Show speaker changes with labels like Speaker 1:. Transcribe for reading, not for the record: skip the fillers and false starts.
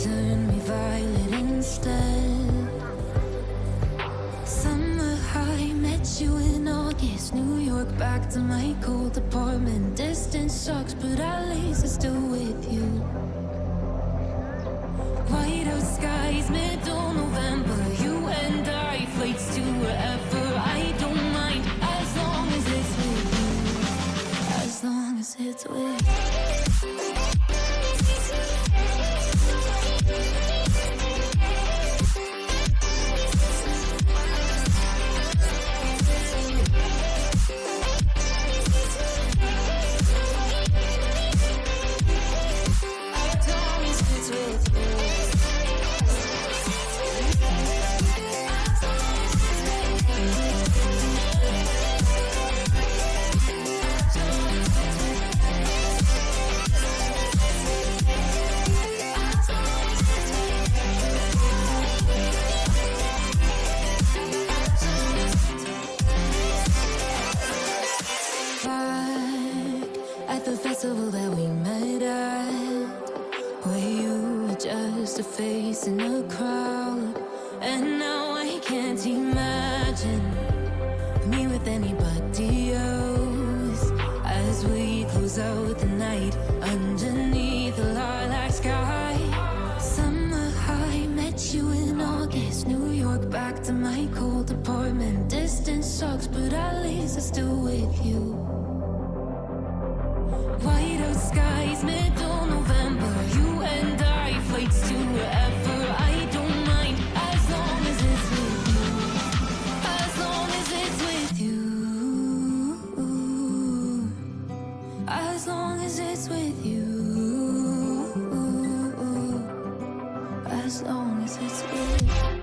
Speaker 1: turn me violet instead. Summer high, met you in August. New York, back to my cold apartment. Distance sucks, but at least I'm still with you. White out skies, middle November. You and I, flights to wherever. I don't mind, as long as it's with you. As long as it's with you. At the festival that we met at, where you were just a face in a crowd. And now I can't imagine me with anybody else. As we close out the night underneath the lilac sky. Summer high, met you in August. New York, back to my cold apartment. Distance sucks, but at least I'm still with you. White out skies, middle November. You and I, flights to wherever. I don't mind, as long as it's with you. As long as it's with you. As long as it's with you. As long as it's with you.